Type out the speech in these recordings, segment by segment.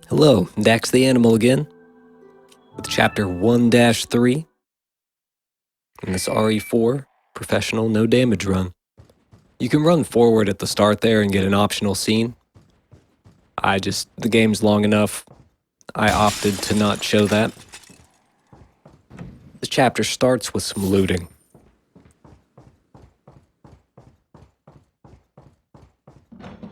Hello, DaxTheAnimal again, with Chapter 1-3 in this RE4 Professional No Damage run. You can run forward at the start there and get an optional scene. The game's long enough, I opted to not show that. This chapter starts with some looting.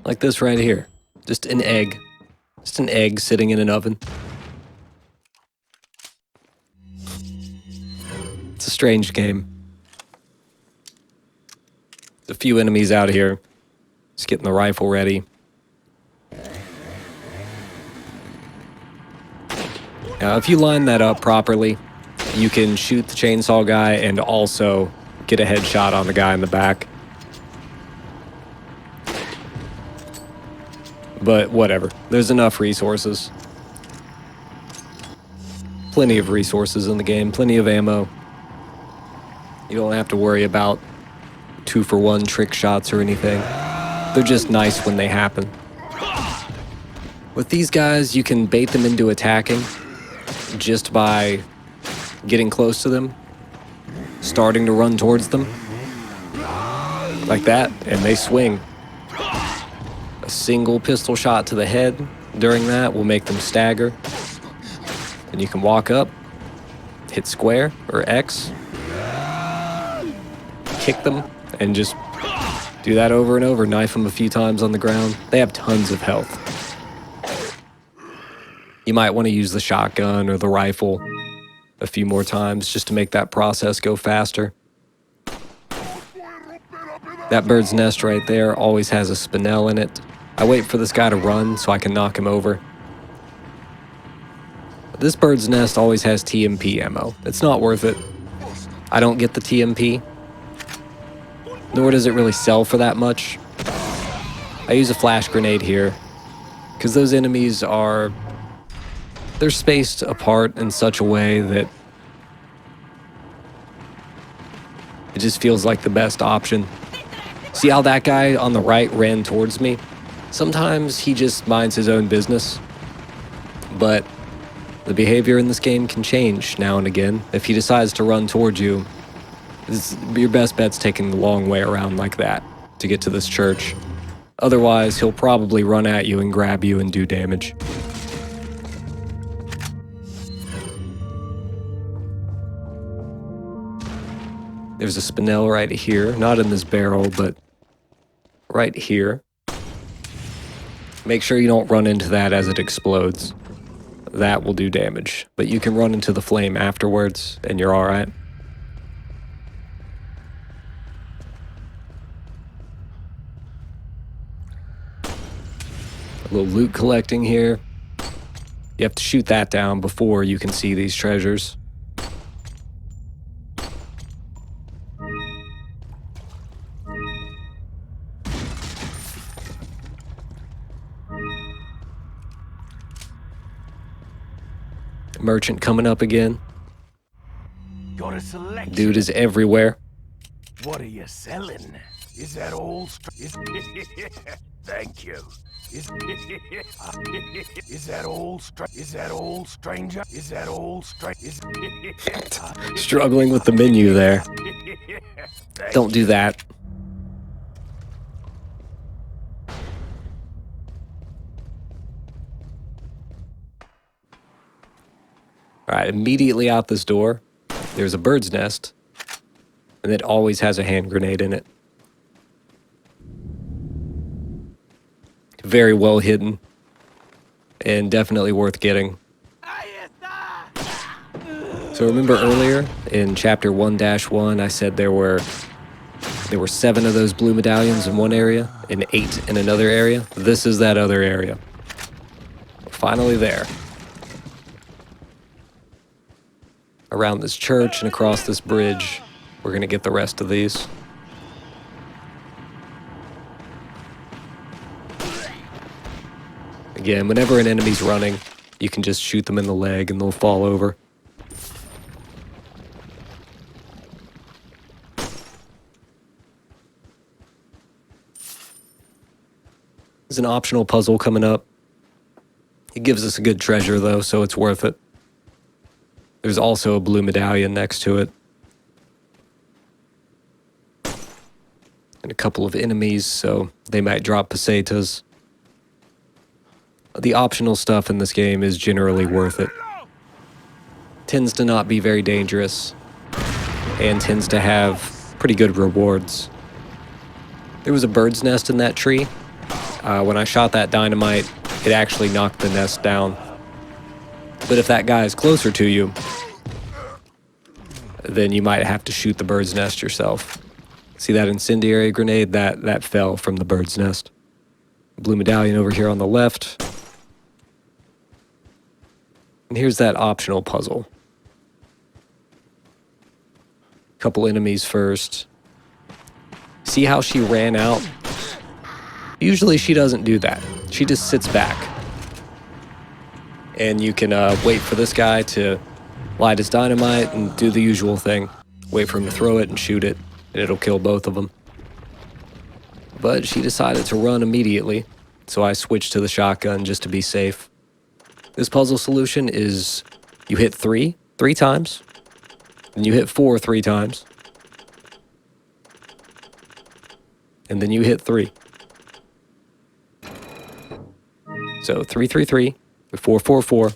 Like this right here, just an egg. Just an egg sitting in an oven. It's a strange game. There's a few enemies out here. Just getting the rifle ready. Now, if you line that up properly, you can shoot the chainsaw guy and also get a headshot on the guy in the back. But whatever, there's enough resources. Plenty of resources in the game, plenty of ammo. You don't have to worry about 2-for-1 trick shots or anything. They're just nice when they happen. With these guys, you can bait them into attacking just by getting close to them, starting to run towards them, like that, and they swing. A single pistol shot to the head during that will make them stagger. And you can walk up, hit square or X, kick them, and just do that over and over, knife them a few times on the ground. They have tons of health. You might want to use the shotgun or the rifle a few more times just to make that process go faster. That bird's nest right there always has a spinel in it. I wait for this guy to run so I can knock him over. This bird's nest always has TMP ammo. It's not worth it. I don't get the TMP, nor does it really sell for that much. I use a flash grenade here, because those enemies they're spaced apart in such a way that it just feels like the best option. See how that guy on the right ran towards me? Sometimes he just minds his own business, but the behavior in this game can change now and again. If he decides to run towards you, your best bet's taking the long way around like that to get to this church. Otherwise, he'll probably run at you and grab you and do damage. There's a spinel right here, not in this barrel, but right here. Make sure you don't run into that as it explodes. That will do damage, but you can run into the flame afterwards and you're all right. A little loot collecting here. You have to shoot that down before you can see these treasures. Merchant coming up again. Got a selection. Dude is everywhere. What are you selling? Is that old? Thank you. Is that old? Is that old stranger? Is that old stranger? Struggling with the menu there. Don't do that. All right, immediately out this door, there's a bird's nest, and it always has a hand grenade in it. Very well hidden, and definitely worth getting. So remember earlier in chapter 1-1, I said there were 7 of those blue medallions in one area and 8 in another area? This is that other area. We're finally there. Around this church and across this bridge, we're going to get the rest of these. Again, whenever an enemy's running, you can just shoot them in the leg and they'll fall over. There's an optional puzzle coming up. It gives us a good treasure, though, so it's worth it. There's also a blue medallion next to it. And a couple of enemies, so they might drop pesetas. The optional stuff in this game is generally worth it. Tends to not be very dangerous, and tends to have pretty good rewards. There was a bird's nest in that tree. When I shot that dynamite, it actually knocked the nest down. But if that guy is closer to you, then you might have to shoot the bird's nest yourself. See that incendiary grenade? That fell from the bird's nest. Blue medallion over here on the left. And here's that optional puzzle. Couple enemies first. See how she ran out? Usually she doesn't do that. She just sits back. And you can wait for this guy to light his dynamite and do the usual thing. Wait for him to throw it and shoot it, and it'll kill both of them. But she decided to run immediately, so I switched to the shotgun just to be safe. This puzzle solution is you hit 3 times, and you hit 4 3 times, and then you hit 3. So 3 3 3, 4 4 4,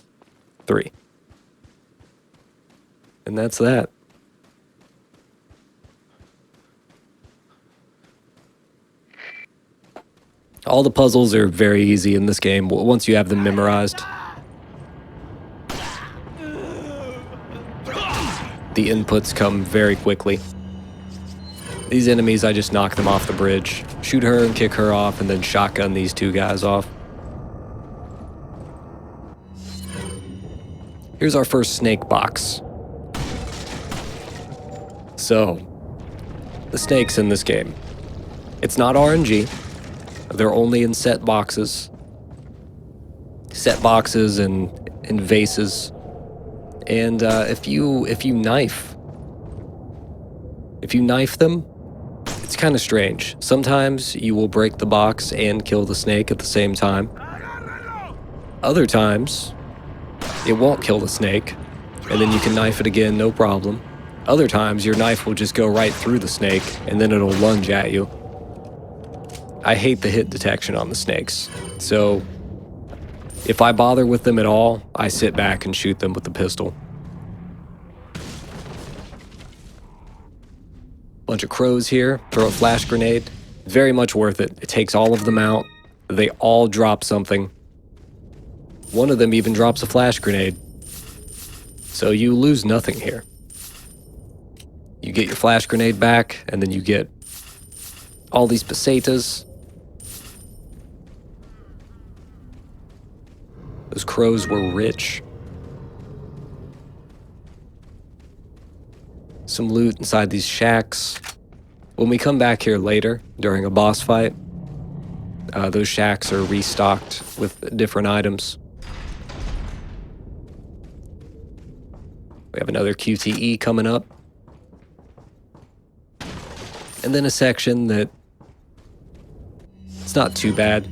3. And that's that. All the puzzles are very easy in this game once you have them memorized. The inputs come very quickly. These enemies, I just knock them off the bridge, shoot her and kick her off, and then shotgun these 2 guys off. Here's our first snake box. So, the snakes in this game. It's not RNG. They're only in set boxes. Set boxes and vases. And if you knife them, it's kind of strange. Sometimes you will break the box and kill the snake at the same time. Other times, it won't kill the snake, and then you can knife it again, no problem. Other times, your knife will just go right through the snake, and then it'll lunge at you. I hate the hit detection on the snakes, so if I bother with them at all, I sit back and shoot them with the pistol. Bunch of crows here, throw a flash grenade. Very much worth it. It takes all of them out. They all drop something. One of them even drops a flash grenade. So you lose nothing here. You get your flash grenade back, and then you get all these pesetas. Those crows were rich. Some loot inside these shacks. When we come back here later, during a boss fight, those shacks are restocked with different items. We have another QTE coming up. And then a section that it's not too bad. A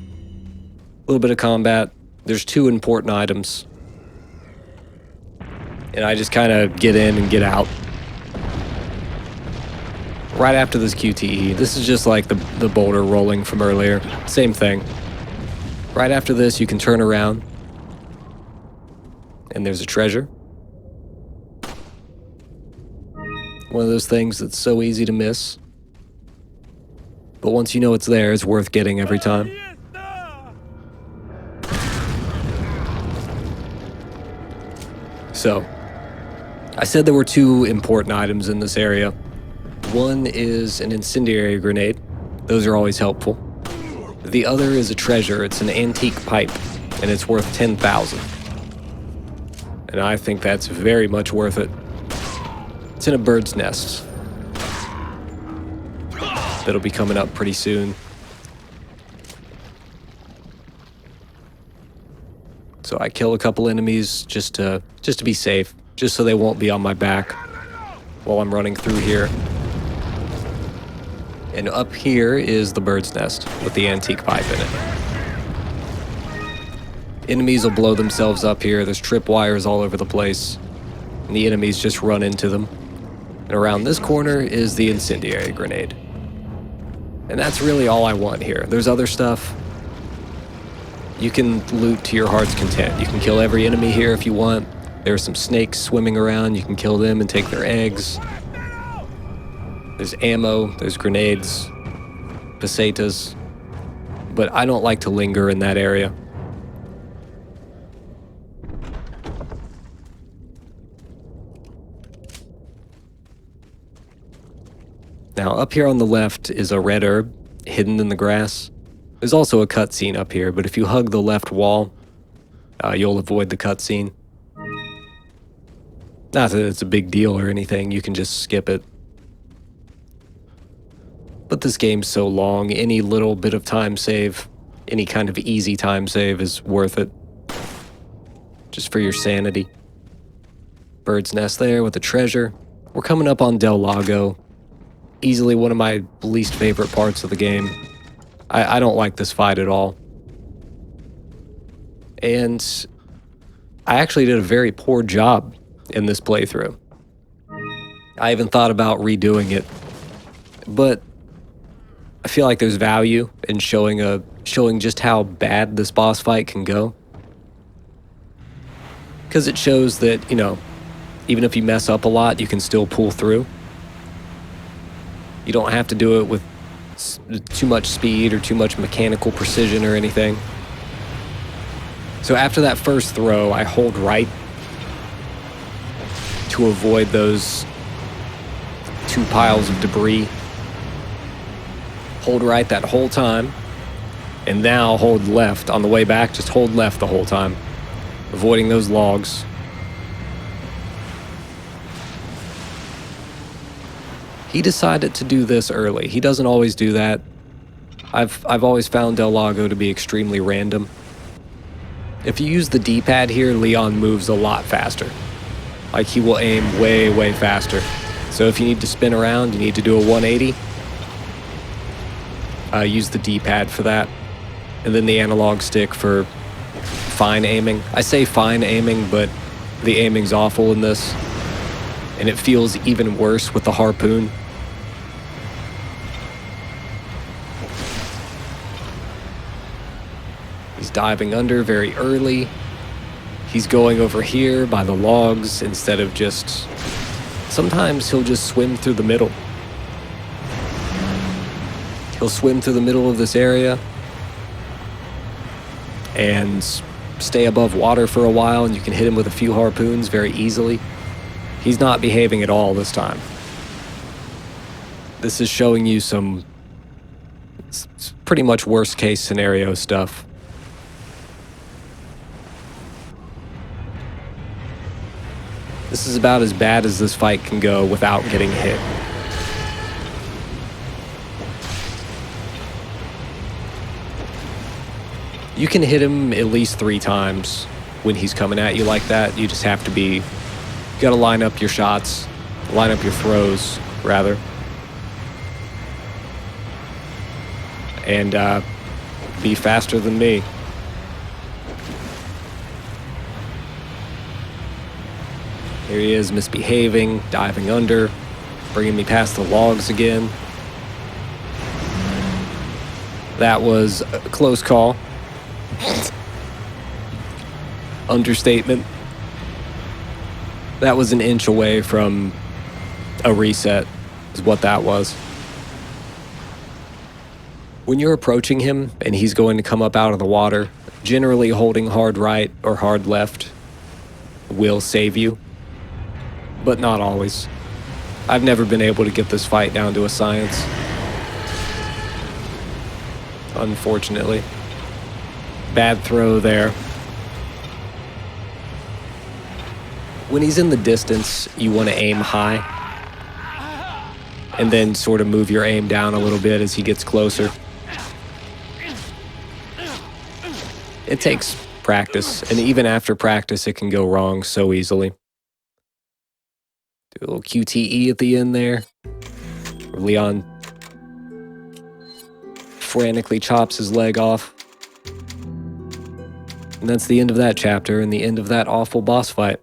little bit of combat. There's 2 important items. And I just kind of get in and get out. Right after this QTE, this is just like the boulder rolling from earlier. Same thing. Right after this, you can turn around. And there's a treasure. One of those things that's so easy to miss. But once you know it's there, it's worth getting every time. So, I said there were 2 important items in this area. One is an incendiary grenade. Those are always helpful. The other is a treasure. It's an antique pipe, and it's worth 10,000. And I think that's very much worth it. It's in a bird's nest. That'll be coming up pretty soon. So I kill a couple enemies just to be safe, just so they won't be on my back while I'm running through here. And up here is the bird's nest with the antique pipe in it. Enemies will blow themselves up here. There's tripwires all over the place, and the enemies just run into them. And around this corner is the incendiary grenade. And that's really all I want here. There's other stuff. You can loot to your heart's content. You can kill every enemy here if you want. There are some snakes swimming around. You can kill them and take their eggs. There's ammo, there's grenades, pesetas. But I don't like to linger in that area. Now, up here on the left is a red herb, hidden in the grass. There's also a cutscene up here, but if you hug the left wall, you'll avoid the cutscene. Not that it's a big deal or anything, you can just skip it. But this game's so long, any little bit of time save, any kind of easy time save is worth it. Just for your sanity. Bird's nest there with the treasure. We're coming up on Del Lago. Easily one of my least favorite parts of the game. I don't like this fight at all. And I actually did a very poor job in this playthrough. I even thought about redoing it, but I feel like there's value in showing just how bad this boss fight can go. Because it shows that, you know, even if you mess up a lot, you can still pull through. You don't have to do it with too much speed or too much mechanical precision or anything. So after that first throw, I hold right to avoid those two piles of debris. Hold right that whole time, and now hold left on the way back. Just hold left the whole time, avoiding those logs. He decided to do this early. He doesn't always do that. I've always found Del Lago to be extremely random. If you use the D-pad here, Leon moves a lot faster. Like, he will aim way, way faster. So if you need to spin around, you need to do a 180. Use the D-pad for that. And then the analog stick for fine aiming. I say fine aiming, but the aiming's awful in this. And it feels even worse with the harpoon. He's diving under very early. He's going over here by the logs instead of just... Sometimes he'll just swim through the middle. He'll swim through the middle of this area and stay above water for a while, and you can hit him with a few harpoons very easily. He's not behaving at all this time. This is showing you some pretty much worst case scenario stuff. This is about as bad as this fight can go without getting hit. You can hit him at least 3 times when he's coming at you like that. You just have to be... You gotta line up your shots, line up your throws, rather. And be faster than me. Here he is, misbehaving, diving under, bringing me past the logs again. That was a close call. Understatement. That was an inch away from a reset, is what that was. When you're approaching him and he's going to come up out of the water, generally holding hard right or hard left will save you, but not always. I've never been able to get this fight down to a science, unfortunately. Bad throw there. When he's in the distance, you want to aim high and then sort of move your aim down a little bit as he gets closer. It takes practice, and even after practice, it can go wrong so easily. Do a little QTE at the end there. Leon frantically chops his leg off. And that's the end of that chapter and the end of that awful boss fight.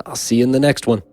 I'll see you in the next one.